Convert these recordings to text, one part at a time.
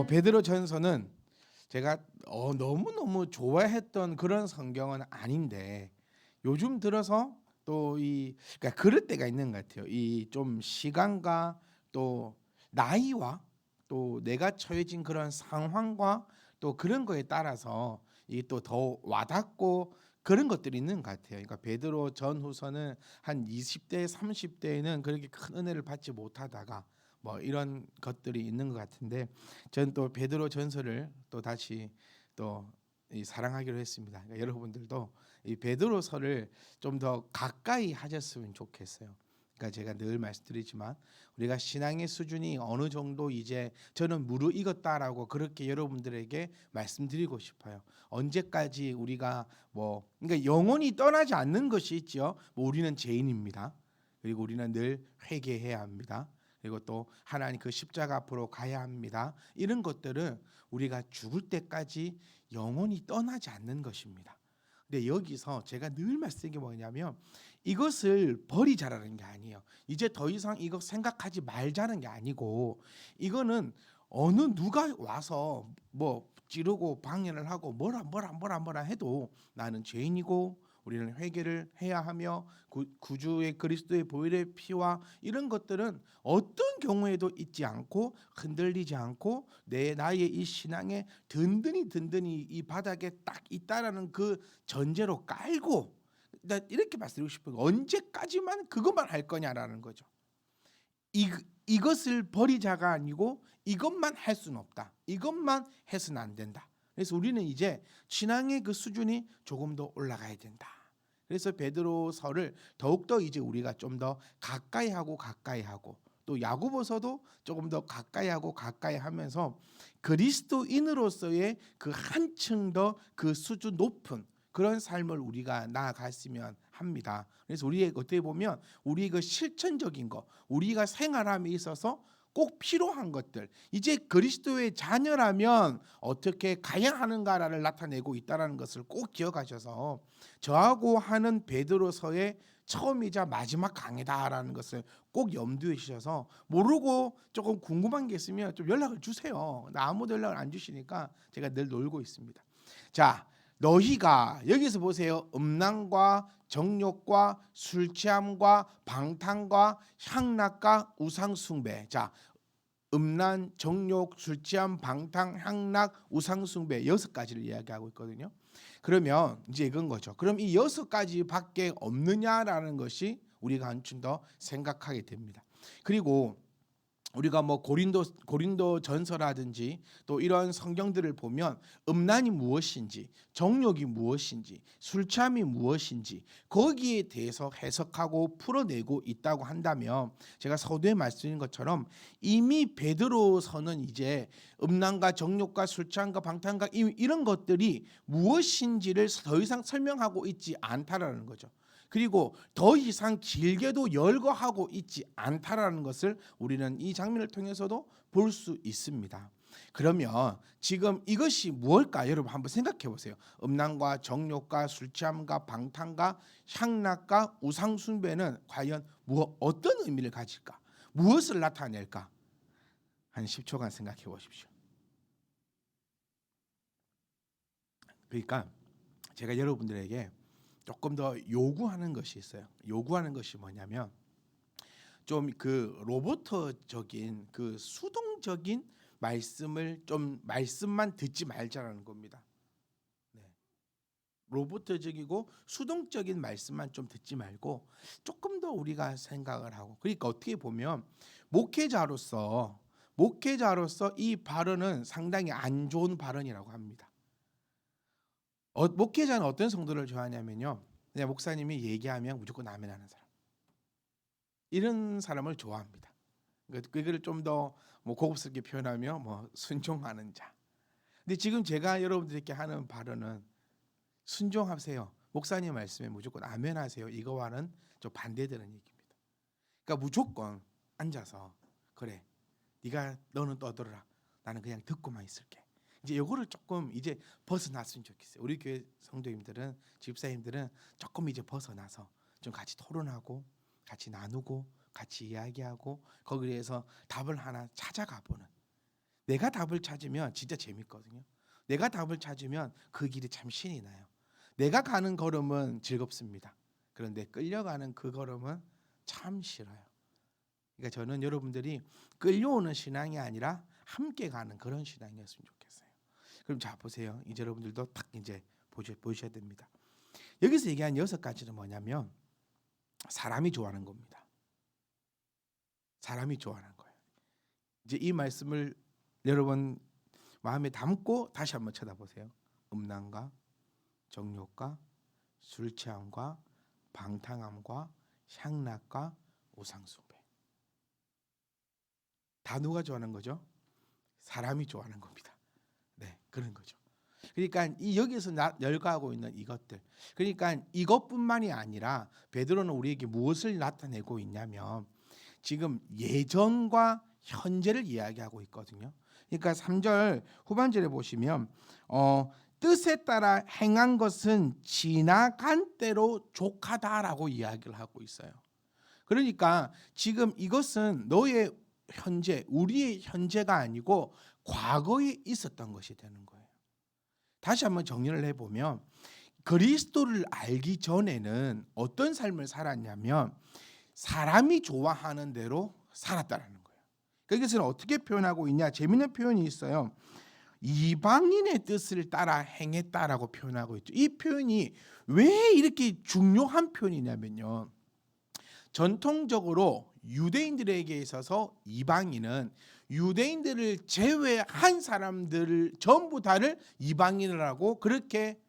베드로전서는 제가 너무너무 좋아했던 그런 성경은 아닌데 요즘 들어서 그러니까 그럴 때가 있는 것 같아요. 이 좀 시간과 또 나이와 또 내가 처해진 그런 상황과 또 그런 거에 따라서 이게 또 더 와닿고 그런 것들이 있는 것 같아요. 그러니까 베드로 전후서는 한 20대, 30대에는 그렇게 큰 은혜를 받지 못하다가 뭐 이런 것들이 있는 것 같은데 저는 또 베드로 전서를 또 다시 또 사랑하기로 했습니다. 그러니까 여러분들도 이 베드로서를 좀 더 가까이 하셨으면 좋겠어요. 그러니까 제가 늘 말씀드리지만 우리가 신앙의 수준이 어느 정도 이제 저는 무르익었다라고 그렇게 여러분들에게 말씀드리고 싶어요. 언제까지 우리가 그러니까 영원히 떠나지 않는 것이 있죠. 우리는 죄인입니다. 그리고 우리는 늘 회개해야 합니다. 그리고 또 하나님 그 십자가 앞으로 가야 합니다. 이런 것들은 우리가 죽을 때까지 영원히 떠나지 않는 것입니다. 근데 여기서 제가 늘 말씀드린 게 뭐냐면 이것을 버리자라는 게 아니에요. 이제 더 이상 이거 생각하지 말자는 게 아니고 이거는 어느 누가 와서 찌르고 방해를 하고 뭐라 해도 나는 죄인이고 우리는 회개를 해야 하며 구주의 그리스도의 보혈의 피와 이런 것들은 어떤 경우에도 잊지 않고 흔들리지 않고 나의 이 신앙에 든든히 이 바닥에 딱 있다라는 그 전제로 깔고 나 이렇게 말씀드리고 싶어요. 언제까지만 그것만 할 거냐라는 거죠. 이것을 버리자가 아니고 이것만 할 수는 없다. 이것만 해서는 안 된다. 그래서 우리는 이제 신앙의 그 수준이 조금 더 올라가야 된다. 그래서 베드로서를 더욱더 이제 우리가 좀 더 가까이 하고 또 야고보서도 조금 더 가까이 하면서 그리스도인으로서의 그 한층 더 그 수준 높은 그런 삶을 우리가 나아갔으면 합니다. 그래서 우리의 어떻게 보면 우리의 그 실천적인 거, 우리가 생활함에 있어서 꼭 필요한 것들, 이제 그리스도의 자녀라면 어떻게 가야 하는가를 나타내고 있다는 것을 꼭 기억하셔서 저하고 하는 베드로서의 처음이자 마지막 강의다라는 것을 꼭 염두에 주셔서 모르고 조금 궁금한 게 있으면 좀 연락을 주세요. 나 아무도 연락을 안 주시니까 제가 늘 놀고 있습니다. 자, 너희가 여기서 보세요. 음란과 정욕과 술 취함과 방탕과 향락과 우상 숭배. 자, 음란, 정욕, 술 취함, 방탕, 향락, 우상 숭배 6가지를 이야기하고 있거든요. 그러면 이제 이건 거죠. 그럼 이 6가지밖에 없느냐라는 것이 우리가 한층 더 생각하게 됩니다. 그리고 우리가 고린도 전서라든지 또 이런 성경들을 보면 음란이 무엇인지, 정욕이 무엇인지, 술 취함이 무엇인지 거기에 대해서 해석하고 풀어내고 있다고 한다면 제가 서두에 말씀드린 것처럼 이미 베드로서는 이제 음란과 정욕과 술 취함과 방탕과 이런 것들이 무엇인지를 더 이상 설명하고 있지 않다라는 거죠. 그리고 더 이상 길게도 열거하고 있지 않다라는 것을 우리는 이 장면을 통해서도 볼 수 있습니다. 그러면 지금 이것이 무엇일까? 여러분 한번 생각해 보세요. 음란과 정욕과 술 취함과 방탕과 향락과 우상 숭배는 과연 어떤 의미를 가질까? 무엇을 나타낼까? 한 10초간 생각해 보십시오. 그러니까 제가 여러분들에게 조금 더 요구하는 것이 있어요. 요구하는 것이 뭐냐면 좀 그 로보트적인 그 수동적인 말씀만 듣지 말자라는 겁니다. 네. 로보트적이고 수동적인 말씀만 좀 듣지 말고 조금 더 우리가 생각을 하고 그러니까 어떻게 보면 목회자로서 이 발언은 상당히 안 좋은 발언이라고 합니다. 목회자는 어떤 성도를 좋아하냐면요. 그냥 목사님이 얘기하면 무조건 아멘하는 사람. 이런 사람을 좋아합니다. 그거를 좀 더 고급스럽게 표현하면 순종하는 자. 근데 지금 제가 여러분들께 하는 발언은 순종하세요. 목사님 말씀에 무조건 아멘하세요. 이거와는 좀 반대되는 얘기입니다. 그러니까 무조건 앉아서 그래. 너는 떠들어라. 나는 그냥 듣고만 있을게. 이제 요거를 조금 이제 벗어났으면 좋겠어요. 우리 교회 성도님들은 집사님들은 조금 이제 벗어나서 좀 같이 토론하고 같이 나누고 같이 이야기하고 거기에서 답을 하나 찾아가 보는. 내가 답을 찾으면 진짜 재밌거든요. 내가 답을 찾으면 그 길이 참 신이 나요. 내가 가는 걸음은 즐겁습니다. 그런데 끌려가는 그 걸음은 참 싫어요. 그러니까 저는 여러분들이 끌려오는 신앙이 아니라 함께 가는 그런 신앙이었으면 좋겠어요. 그럼 자 보세요. 이제 여러분들도 딱 이제 보셔야 됩니다. 여기서 얘기한 6가지는 뭐냐면 사람이 좋아하는 겁니다. 사람이 좋아하는 거예요. 이제 이 말씀을 여러분 마음에 담고 다시 한번 쳐다보세요. 음란과 정욕과 술 취함과 방탕함과 향락과 우상숭배. 다 누가 좋아하는 거죠? 사람이 좋아하는 겁니다. 네, 그런 거죠. 그러니까 이 여기서 열거하고 있는 이것들, 그러니까 이것뿐만이 아니라 베드로는 우리에게 무엇을 나타내고 있냐면 지금 예전과 현재를 이야기하고 있거든요. 그러니까 3절 후반절에 보시면 뜻에 따라 행한 것은 지나간 때로 족하다라고 이야기를 하고 있어요. 그러니까 지금 이것은 너의 현재, 우리의 현재가 아니고 과거에 있었던 것이 되는 거예요. 다시 한번 정리를 해보면 그리스도를 알기 전에는 어떤 삶을 살았냐면 사람이 좋아하는 대로 살았다라는 거예요. 이것을 어떻게 표현하고 있냐? 재미있는 표현이 있어요. 이방인의 뜻을 따라 행했다라고 표현하고 있죠. 이 표현이 왜 이렇게 중요한 표현이냐면요. 전통적으로 유대인들에게 있어서 이방인은 유대인들을 제외한 사람들 전부 다를 이방인이라고 그렇게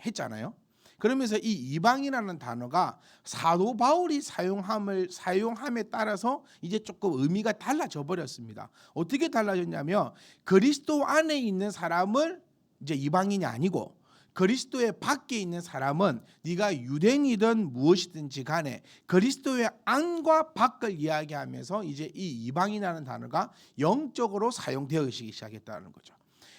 했잖아요. 그러면서 이 이방이라는 단어가 사도 바울이 사용함에 따라서 이제 조금 의미가 달라져 버렸습니다. 어떻게 달라졌냐면 그리스도 안에 있는 사람을 이제 이방인이 아니고 그리스도의 밖에 있는 사람은 네가 유대인이든 무엇이든지 간에 그리스도의 안과 밖을 이야기하면서 이제 이 이방인이라는 단어가 영적으로 사용되어지기 시작했다는 거죠.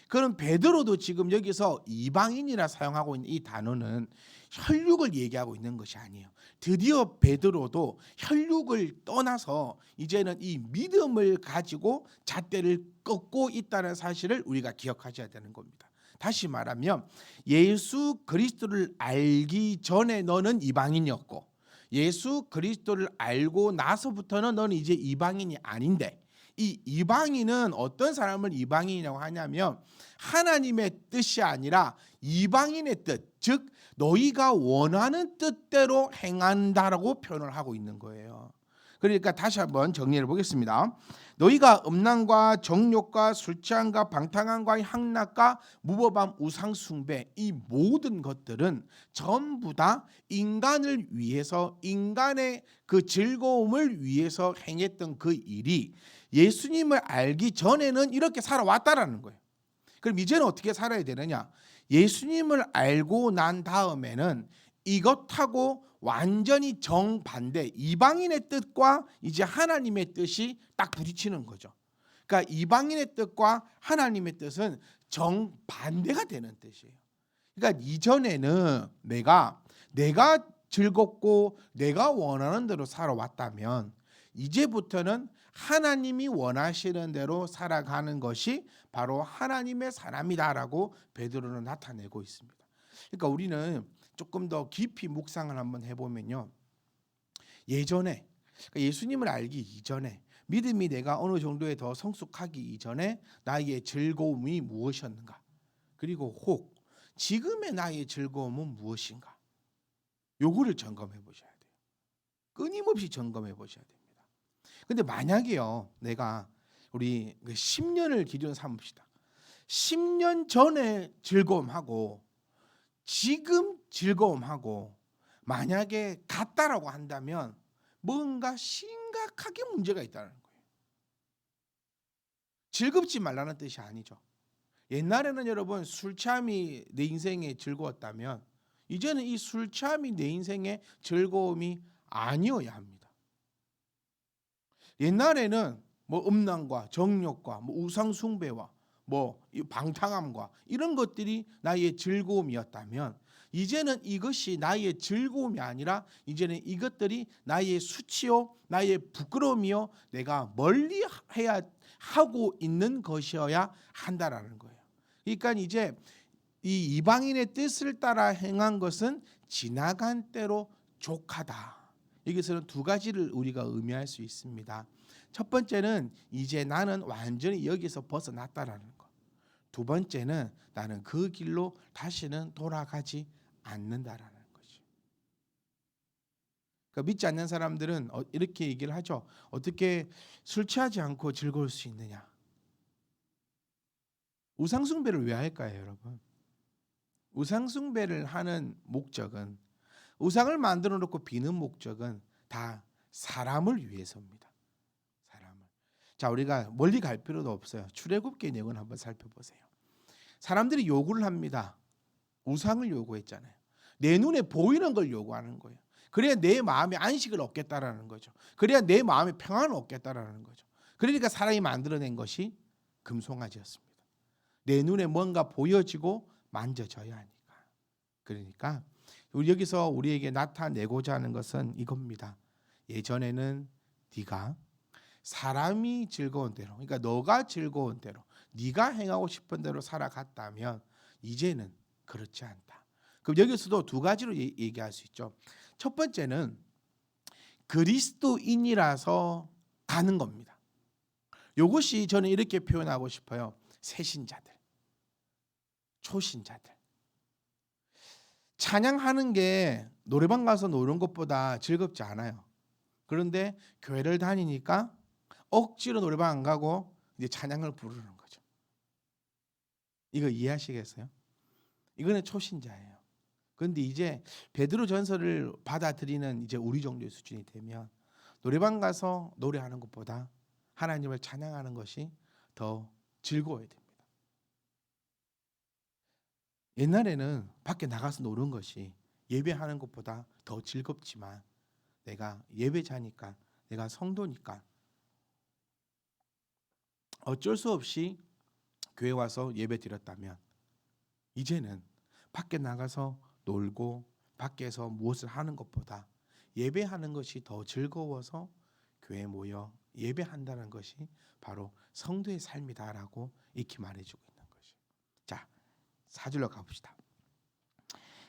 그럼 베드로도 지금 여기서 이방인이라 사용하고 있는 이 단어는 혈육을 얘기하고 있는 것이 아니에요. 드디어 베드로도 혈육을 떠나서 이제는 이 믿음을 가지고 잣대를 꺾고 있다는 사실을 우리가 기억하셔야 되는 겁니다. 다시 말하면 예수 그리스도를 알기 전에 너는 이방인이었고 예수 그리스도를 알고 나서부터는 너는 이제 이방인이 아닌데 이 이방인은 어떤 사람을 이방인이라고 하냐면 하나님의 뜻이 아니라 이방인의 뜻, 즉 너희가 원하는 뜻대로 행한다라고 표현을 하고 있는 거예요. 그러니까 다시 한번 정리해 보겠습니다. 너희가 음란과 정욕과 술취함과 방탕함과 향락과 무법함 우상 숭배 이 모든 것들은 전부 다 인간을 위해서 인간의 그 즐거움을 위해서 행했던 그 일이 예수님을 알기 전에는 이렇게 살아왔다라는 거예요. 그럼 이제는 어떻게 살아야 되느냐? 예수님을 알고 난 다음에는 이것하고 완전히 정반대 이방인의 뜻과 이제 하나님의 뜻이 딱 부딪히는 거죠. 그러니까 이방인의 뜻과 하나님의 뜻은 정반대가 되는 뜻이에요. 그러니까 이전에는 내가 즐겁고 내가 원하는 대로 살아왔다면 이제부터는 하나님이 원하시는 대로 살아가는 것이 바로 하나님의 사람이다라고 베드로는 나타내고 있습니다. 그러니까 우리는 조금 더 깊이 묵상을 한번 해보면요. 예전에 그러니까 예수님을 알기 이전에 믿음이 내가 어느 정도에 더 성숙하기 이전에 나의 즐거움이 무엇이었는가? 그리고 혹 지금의 나의 즐거움은 무엇인가? 요거를 점검해 보셔야 돼요. 끊임없이 점검해 보셔야 됩니다. 근데 만약에요. 내가 우리 10년을 기준 삼읍시다. 10년 전에 즐거움하고 지금 즐거움하고 만약에 같다라고 한다면 뭔가 심각하게 문제가 있다는 거예요. 즐겁지 말라는 뜻이 아니죠. 옛날에는 여러분 술 취함이 내 인생의 즐거웠다면 이제는 이 술 취함이 내 인생의 즐거움이 아니어야 합니다. 옛날에는 뭐 음란과 정욕과 뭐 우상 숭배와 뭐 방탕함과 이런 것들이 나의 즐거움이었다면 이제는 이것이 나의 즐거움이 아니라 이제는 이것들이 나의 수치요 나의 부끄러움이요 내가 멀리 해야 하고 있는 것이어야 한다라는 거예요. 그러니까 이제 이 이방인의 뜻을 따라 행한 것은 지나간 때로 족하다. 여기서는 두 가지를 우리가 의미할 수 있습니다. 첫 번째는 이제 나는 완전히 여기서 벗어났다라는 것. 두 번째는 나는 그 길로 다시는 돌아가지 않는다라는 거죠. 그러니까 믿지 않는 사람들은 이렇게 얘기를 하죠. 어떻게 술 취하지 않고 즐거울 수 있느냐? 우상숭배를 왜 할까요, 여러분? 우상숭배를 하는 목적은, 우상을 만들어 놓고 비는 목적은 다 사람을 위해서입니다. 사람을. 자, 우리가 멀리 갈 필요도 없어요. 출애굽기 내용을 한번 살펴보세요. 사람들이 요구를 합니다. 우상을 요구했잖아요. 내 눈에 보이는 걸 요구하는 거예요. 그래야 내 마음에 안식을 얻겠다라는 거죠. 그래야 내 마음에 평안을 얻겠다라는 거죠. 그러니까 사람이 만들어낸 것이 금송아지였습니다. 내 눈에 뭔가 보여지고 만져져야 하니까. 그러니까 여기서 우리에게 나타내고자 하는 것은 이겁니다. 예전에는 네가 사람이 즐거운 대로, 그러니까 너가 즐거운 대로, 네가 행하고 싶은 대로 살아갔다면 이제는 그렇지 않다. 그럼 여기서도 두 가지로 얘기할 수 있죠. 첫 번째는 그리스도인이라서 가는 겁니다. 이것이 저는 이렇게 표현하고 싶어요. 새신자들, 초신자들. 찬양하는 게 노래방 가서 노는 것보다 즐겁지 않아요. 그런데 교회를 다니니까 억지로 노래방 안 가고 이제 찬양을 부르는 거죠. 이거 이해하시겠어요? 이거는 초신자예요. 그런데 이제 베드로 전서를 받아들이는 이제 우리 정도의 수준이 되면 노래방 가서 노래하는 것보다 하나님을 찬양하는 것이 더 즐거워야 됩니다. 옛날에는 밖에 나가서 노는 것이 예배하는 것보다 더 즐겁지만 내가 예배자니까, 내가 성도니까 어쩔 수 없이 교회 와서 예배 드렸다면 이제는 밖에 나가서 놀고 밖에서 무엇을 하는 것보다 예배하는 것이 더 즐거워서 교회에 모여 예배한다는 것이 바로 성도의 삶이다라고 이렇게 말해주고 있는 것이에요. 자, 4절로 가봅시다.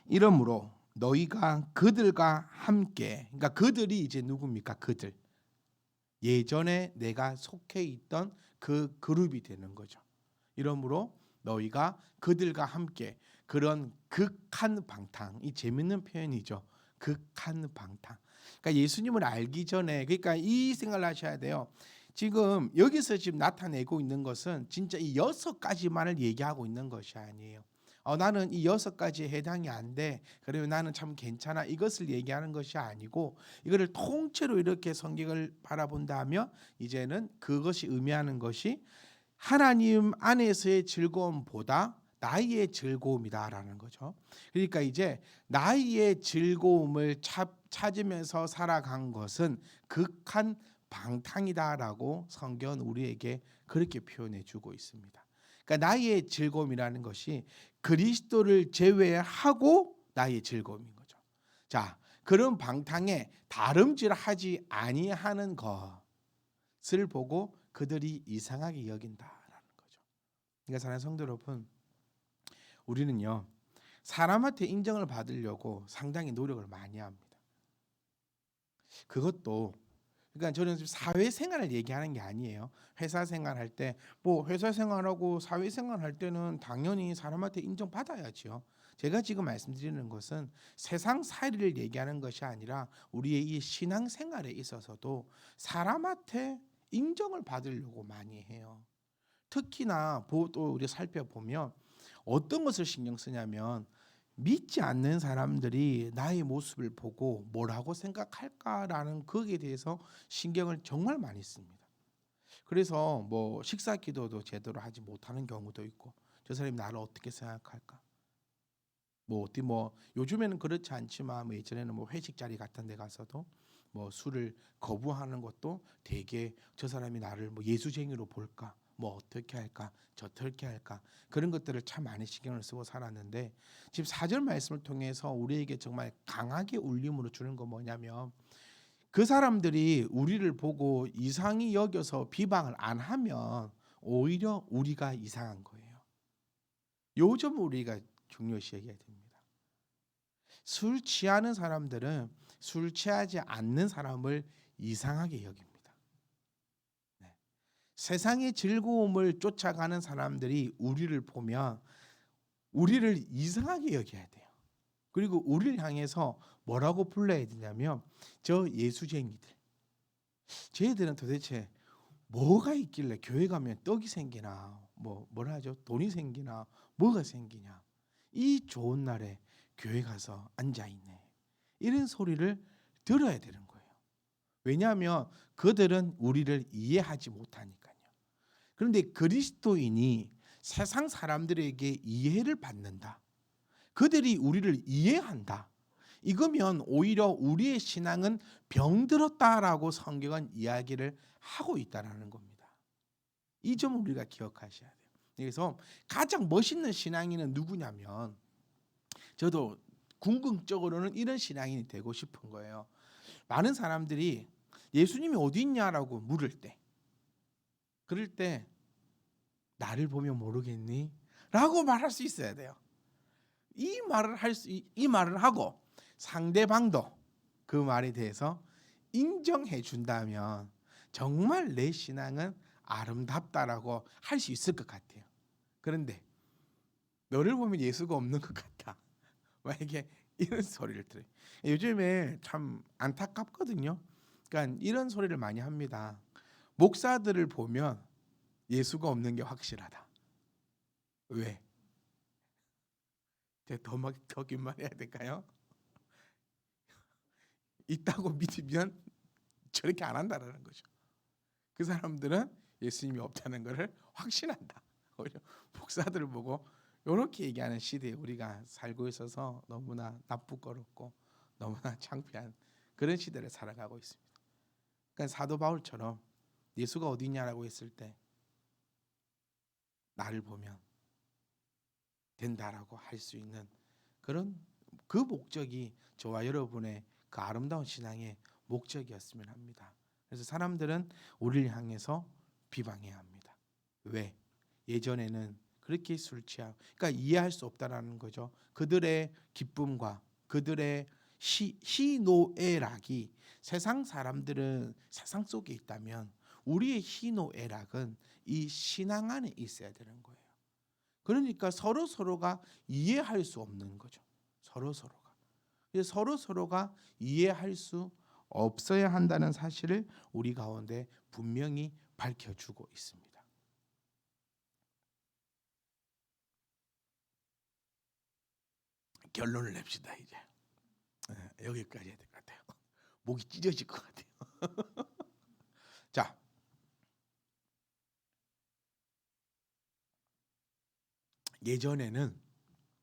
이러므로 너희가 그들과 함께, 그러니까 그들이 이제 누굽니까? 그들. 예전에 내가 속해 있던 그 그룹이 되는 거죠. 이러므로 너희가 그들과 함께, 그런 극한 방탕, 이 재밌는 표현이죠. 극한 방탕. 그러니까 예수님을 알기 전에, 그러니까 이 생각을 하셔야 돼요. 지금 여기서 지금 나타내고 있는 것은 진짜 이 6가지만을 얘기하고 있는 것이 아니에요. 나는 이 6가지에 해당이 안 돼. 그리고 나는 참 괜찮아. 이것을 얘기하는 것이 아니고 이거를 통째로 이렇게 성경을 바라본다면 이제는 그것이 의미하는 것이 하나님 안에서의 즐거움보다 나의 즐거움이다라는 거죠. 그러니까 이제 나의 즐거움을 찾으면서 살아간 것은 극한 방탕이다라고 성경은 우리에게 그렇게 표현해 주고 있습니다. 그러니까 나의 즐거움이라는 것이 그리스도를 제외하고 나의 즐거움인 거죠. 자, 그런 방탕에 다름질하지 아니하는 것을 보고 그들이 이상하게 여긴다라는 거죠. 그러니까 사랑하는 성도 여러분, 우리는요 사람한테 인정을 받으려고 상당히 노력을 많이 합니다. 그것도 그러니까 저는 지금 사회생활을 얘기하는 게 아니에요. 회사 생활할 때 뭐 회사 생활하고 사회생활할 때는 당연히 사람한테 인정받아야지요. 제가 지금 말씀드리는 것은 세상 살이를 얘기하는 것이 아니라 우리의 이 신앙생활에 있어서도 사람한테 인정을 받으려고 많이 해요. 특히나 또 우리 살펴보면 어떤 것을 신경 쓰냐면 믿지 않는 사람들이 나의 모습을 보고 뭐라고 생각할까라는 거기에 대해서 신경을 정말 많이 씁니다. 그래서 뭐 식사 기도도 제대로 하지 못하는 경우도 있고 저 사람이 나를 어떻게 생각할까? 뭐 요즘에는 그렇지 않지만 뭐 예전에는 뭐 회식 자리 같은 데 가서도 뭐 술을 거부하는 것도 되게 저 사람이 나를 뭐 예수쟁이로 볼까? 뭐 어떻게 할까? 저떻게 할까? 그런 것들을 참 많이 신경을 쓰고 살았는데 지금 4절 말씀을 통해서 우리에게 정말 강하게 울림으로 주는 건 뭐냐면 그 사람들이 우리를 보고 이상히 여겨서 비방을 안 하면 오히려 우리가 이상한 거예요. 요점 우리가 중요시 여겨야 됩니다. 술 취하는 사람들은 술 취하지 않는 사람을 이상하게 여깁니다. 네. 세상의 즐거움을 쫓아가는 사람들이 우리를 보면 우리를 이상하게 여겨야 돼요. 그리고 우리를 향해서 뭐라고 불러야 되냐면 저 예수쟁이들. 쟤들은 도대체 뭐가 있길래 교회 가면 떡이 생기나 뭐라 하죠? 돈이 생기나 뭐가 생기냐. 이 좋은 날에 교회 가서 앉아 있네. 이런 소리를 들어야 되는 거예요. 왜냐하면 그들은 우리를 이해하지 못하니까요. 그런데 그리스도인이 세상 사람들에게 이해를 받는다. 그들이 우리를 이해한다. 이거면 오히려 우리의 신앙은 병들었다라고 성경은 이야기를 하고 있다라는 겁니다. 이 점 우리가 기억하셔야 돼요. 그래서 가장 멋있는 신앙인은 누구냐면 저도 궁극적으로는 이런 신앙인이 되고 싶은 거예요. 많은 사람들이 예수님이 어디 있냐라고 물을 때, 그럴 때 나를 보면 모르겠니? 라고 말할 수 있어야 돼요. 이 말을 하고 상대방도 그 말에 대해서 인정해 준다면 정말 내 신앙은 아름답다라고 할 수 있을 것 같아요. 그런데 너를 보면 예수가 없는 것 같다. 만약에 이런 소리를 들어요. 요즘에 참 안타깝거든요. 그러니까 이런 소리를 많이 합니다. 목사들을 보면 예수가 없는 게 확실하다. 왜? 제가 더 긴 말 해야 될까요? 있다고 믿으면 저렇게 안 한다라는 거죠. 그 사람들은 예수님이 없다는 것을 확신한다. 오히려 목사들을 보고 이렇게 얘기하는 시대에 우리가 살고 있어서 너무나 나쁘고 너무나 창피한 그런 시대를 살아가고 있습니다. 그러니까 사도 바울처럼 예수가 어디냐라고 했을 때 나를 보면 된다라고 할 수 있는 그런 그 목적이 저와 여러분의 그 아름다운 신앙의 목적이었으면 합니다. 그래서 사람들은 우리를 향해서 비방해야 합니다. 왜? 예전에는 그렇게 술 취하고 그러니까 이해할 수 없다라는 거죠. 그들의 기쁨과 그들의 희노애락이 세상 사람들은 세상 속에 있다면 우리의 희노애락은 이 신앙 안에 있어야 되는 거예요. 그러니까 서로가 이해할 수 없는 거죠. 서로가 이해할 수 없어야 한다는 사실을 우리 가운데 분명히 밝혀주고 있습니다. 결론을 냅시다 이제. 여기까지 해야 될 것 같아요. 목이 찢어질 것 같아요. 자, 예전에는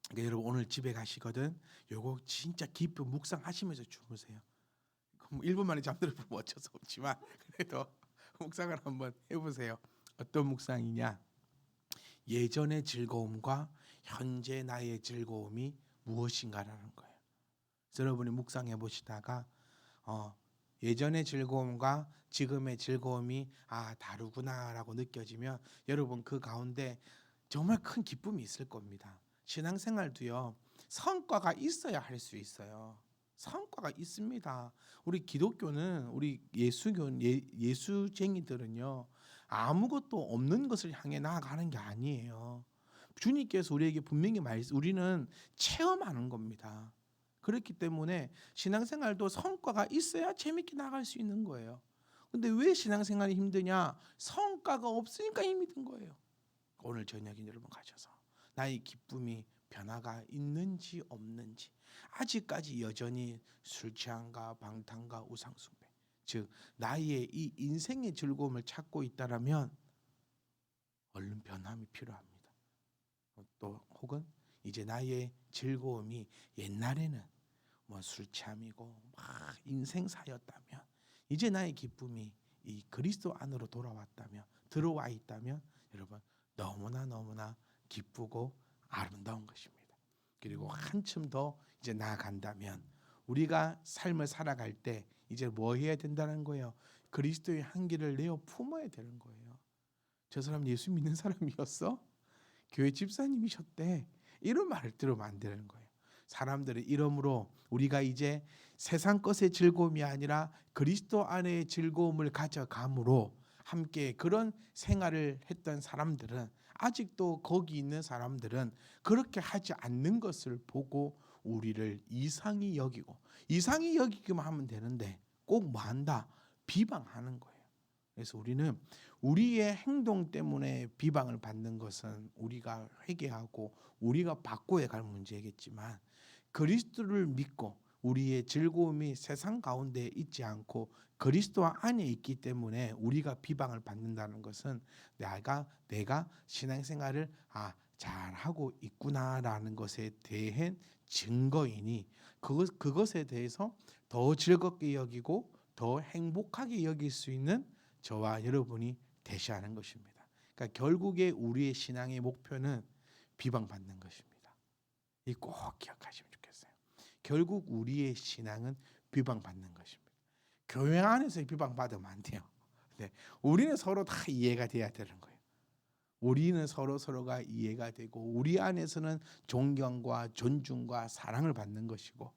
그러니까 여러분 오늘 집에 가시거든 요거 진짜 깊이 묵상하시면서 주무세요. 1분 만에 잠들면 어쩔 수 없지만 그래도 묵상을 한번 해보세요. 어떤 묵상이냐? 예전의 즐거움과 현재 나의 즐거움이 무엇인가라는 거예요. 그래서 여러분이 묵상해 보시다가 예전의 즐거움과 지금의 즐거움이 다르구나라고 느껴지면 여러분 그 가운데 정말 큰 기쁨이 있을 겁니다. 신앙생활도요. 성과가 있어야 할 수 있어요. 성과가 있습니다. 우리 기독교는 우리 예수쟁이들은요. 아무것도 없는 것을 향해 나아가는 게 아니에요. 주님께서 우리에게 분명히 우리는 체험하는 겁니다. 그렇기 때문에 신앙생활도 성과가 있어야 재밌게 나갈 수 있는 거예요. 근데 왜 신앙생활이 힘드냐? 성과가 없으니까 힘이 든 거예요. 오늘 저녁에 여러분 가셔서 나의 기쁨이 변화가 있는지 없는지 아직까지 여전히 술 취함과 방탕과 우상숭배 즉 나의 이 인생의 즐거움을 찾고 있다라면 얼른 변함이 필요합니다. 또 혹은 이제 나의 즐거움이 옛날에는 술 취함이고 막 인생사였다면 이제 나의 기쁨이 이 그리스도 안으로 들어와 있다면 여러분 너무나 기쁘고 아름다운 것입니다. 그리고 한층 더 이제 나아간다면 우리가 삶을 살아갈 때 이제 뭐 해야 된다는 거예요? 그리스도의 향기를 내어 품어야 되는 거예요. 저 사람 예수 믿는 사람이었어? 교회 집사님이셨대. 이런 말을 들으면 안 되는 거예요. 사람들의 이름으로 우리가 이제 세상 것의 즐거움이 아니라 그리스도 안의 즐거움을 가져감으로 함께 그런 생활을 했던 사람들은, 아직도 거기 있는 사람들은 그렇게 하지 않는 것을 보고 우리를 이상히 여기고, 이상히 여기기만 하면 되는데 꼭 뭐 한다? 비방하는 거예요. 그래서 우리는 우리의 행동 때문에 비방을 받는 것은 우리가 회개하고 우리가 바꿔야 갈 문제겠지만, 그리스도를 믿고 우리의 즐거움이 세상 가운데 있지 않고 그리스도 안에 있기 때문에 우리가 비방을 받는다는 것은 내가 신앙생활을 잘하고 있구나라는 것에 대한 증거이니, 그것에 대해서 더 즐겁게 여기고 더 행복하게 여길 수 있는 저와 여러분이 되시하는 것입니다. 그러니까 결국에 우리의 신앙의 목표는 비방받는 것입니다. 이 꼭 기억하시면 좋겠어요. 결국 우리의 신앙은 비방받는 것입니다. 교회 안에서 비방받으면 안 돼요. 네, 우리는 서로 다 이해가 돼야 되는 거예요. 우리는 서로가 이해가 되고 우리 안에서는 존경과 존중과 사랑을 받는 것이고,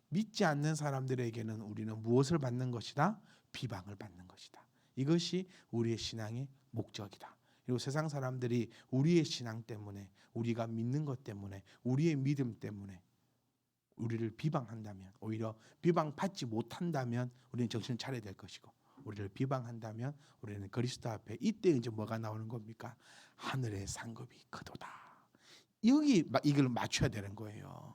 믿지 않는 사람들에게는 우리는 무엇을 받는 것이다? 비방을 받는 것이다. 이것이 우리의 신앙의 목적이다. 그리고 세상 사람들이 우리의 신앙 때문에, 우리가 믿는 것 때문에, 우리의 믿음 때문에 우리를 비방한다면, 오히려 비방받지 못한다면 우리는 정신을 차려야 될 것이고, 우리를 비방한다면 우리는 그리스도 앞에, 이때 이제 뭐가 나오는 겁니까? 하늘의 상급이 크도다. 여기 이걸 맞춰야 되는 거예요.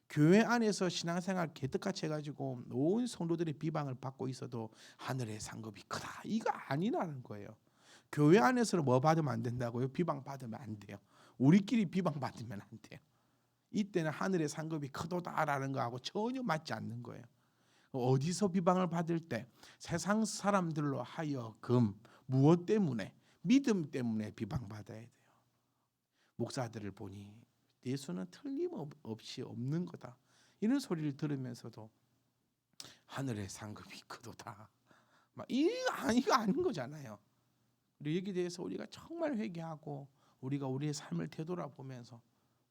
교회 안에서 신앙생활 개떡같이 해가지고 온 성도들의 비방을 받고 있어도 하늘의 상급이 크다, 이거 아니라는 거예요. 교회 안에서는 뭐 받으면 안 된다고요? 비방 받으면 안 돼요. 우리끼리 비방 받으면 안 돼요. 이때는 하늘의 상급이 크도다라는 거하고 전혀 맞지 않는 거예요. 어디서 비방을 받을 때? 세상 사람들로 하여금 무엇 때문에? 믿음 때문에 비방받아야 돼요. 목사들을 보니 예수는 틀림없이 없는 거다, 이런 소리를 들으면서도 하늘의 상급이 크도다, 이거 아닌 거잖아요. 그리고 여기에 대해서 우리가 정말 회개하고 우리가 우리의 삶을 되돌아보면서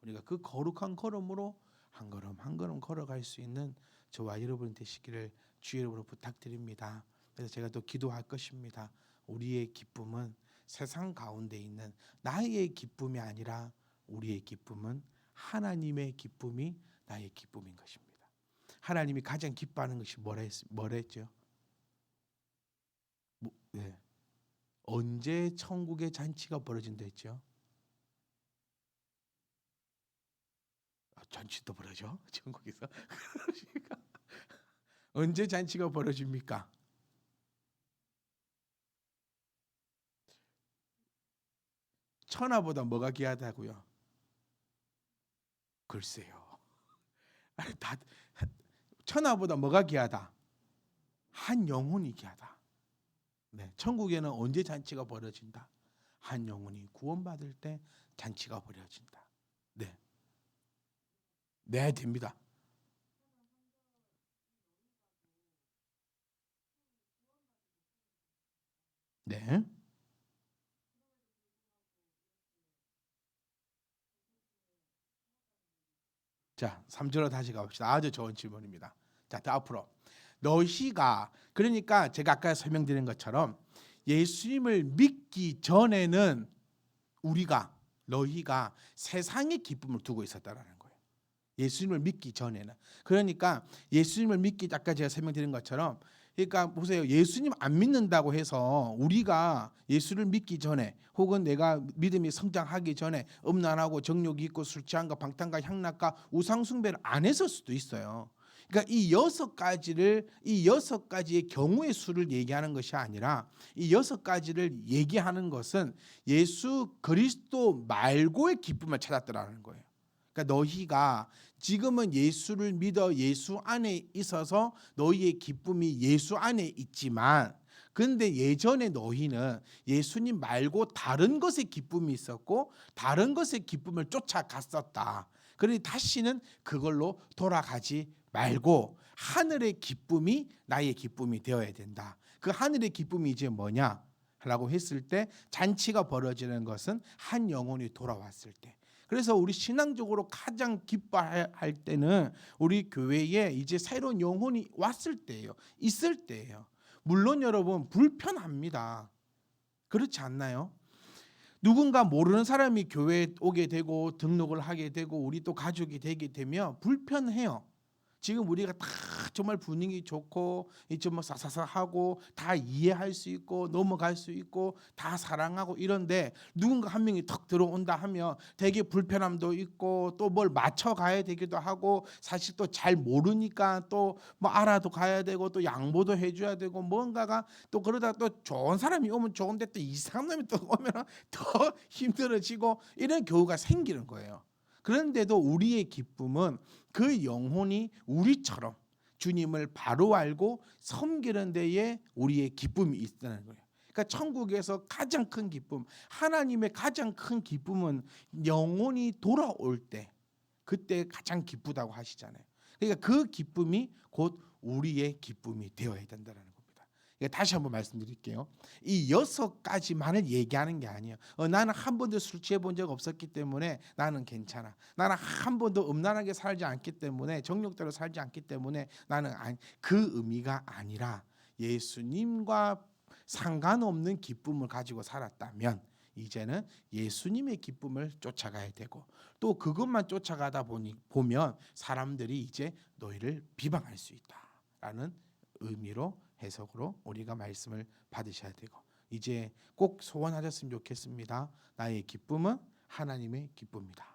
우리가 그 거룩한 걸음으로 한 걸음 한 걸음 걸어갈 수 있는 저와 여러분 되시기를 주의 이름으로 부탁드립니다. 그래서 제가 또 기도할 것입니다. 우리의 기쁨은 세상 가운데 있는 나의 기쁨이 아니라 우리의 기쁨은 하나님의 기쁨이 나의 기쁨인 것입니다. 하나님이 가장 기뻐하는 것이 뭐라 했죠? 네. 언제 천국의 잔치가 벌어진다 했죠? 잔치도 벌어져? 천국에서? 언제 잔치가 벌어집니까? 천하보다 뭐가 귀하다고요? 글쎄요. 다 천하보다 뭐가 귀하다? 한 영혼이 귀하다. 네, 천국에는 언제 잔치가 벌어진다? 한 영혼이 구원받을 때 잔치가 벌어진다. 네, 네, 됩니다. 네. 자, 3절로 다시 가봅시다. 아주 좋은 질문입니다. 자, 더 앞으로. 너희가, 그러니까 제가 아까 설명드린 것처럼 예수님을 믿기 전에는 너희가 세상의 기쁨을 두고 있었다라는 거예요. 예수님을 믿기 전에는. 그러니까 예수님을 믿기, 아까 제가 설명드린 것처럼, 그러니까 보세요. 예수님 안 믿는다고 해서 우리가 예수를 믿기 전에, 혹은 내가 믿음이 성장하기 전에 음란하고 정욕이 있고 술 취함과 방탕과 향락과 우상 숭배를 안 했을 수도 있어요. 그러니까 이 여섯 가지의 경우의 수를 얘기하는 것이 아니라, 이 여섯 가지를 얘기하는 것은 예수 그리스도 말고의 기쁨을 찾았더라는 거예요. 그러니까 너희가 지금은 예수를 믿어 예수 안에 있어서 너희의 기쁨이 예수 안에 있지만, 근데 예전에 너희는 예수님 말고 다른 것에 기쁨이 있었고 다른 것의 기쁨을 쫓아갔었다. 그러니 다시는 그걸로 돌아가지 말고 하늘의 기쁨이 나의 기쁨이 되어야 된다. 그 하늘의 기쁨이 이제 뭐냐? 라고 했을 때 잔치가 벌어지는 것은 한 영혼이 돌아왔을 때. 그래서 우리 신앙적으로 가장 기뻐할 때는 우리 교회에 이제 새로운 영혼이 왔을 때예요. 있을 때예요. 물론 여러분 불편합니다. 그렇지 않나요? 누군가 모르는 사람이 교회에 오게 되고 등록을 하게 되고 우리 또 가족이 되게 되면 불편해요. 지금 우리가 다 정말 분위기 좋고 이좀 뭐 사사사하고 다 이해할 수 있고 넘어갈 수 있고 다 사랑하고 이런데 누군가 한 명이 턱 들어온다 하면 되게 불편함도 있고 또 뭘 맞춰가야 되기도 하고 사실 또 잘 모르니까 또 뭐 알아도 가야 되고 또 양보도 해줘야 되고 뭔가가 또 그러다 또 좋은 사람이 오면 좋은데 또 이상한 놈이 또 오면 더 힘들어지고 이런 경우가 생기는 거예요. 그런데도 우리의 기쁨은 그 영혼이 우리처럼 주님을 바로 알고 섬기는 데에 우리의 기쁨이 있다는 거예요. 그러니까 천국에서 가장 큰 기쁨, 하나님의 가장 큰 기쁨은 영혼이 돌아올 때 그때 가장 기쁘다고 하시잖아요. 그러니까 그 기쁨이 곧 우리의 기쁨이 되어야 된다는 겁니다. 다시 한번 말씀드릴게요. 이 6가지만을 얘기하는 게 아니에요. 나는 한 번도 술 취해 본 적 없었기 때문에 나는 괜찮아. 나는 한 번도 음란하게 살지 않기 때문에 정욕대로 살지 않기 때문에 나는 그 의미가 아니라 예수님과 상관없는 기쁨을 가지고 살았다면 이제는 예수님의 기쁨을 쫓아가야 되고 또 그것만 쫓아가다 보면 사람들이 이제 너희를 비방할 수 있다라는 의미로 해석으로 우리가 말씀을 받으셔야 되고 이제 꼭 소원하셨으면 좋겠습니다. 나의 기쁨은 하나님의 기쁨이다.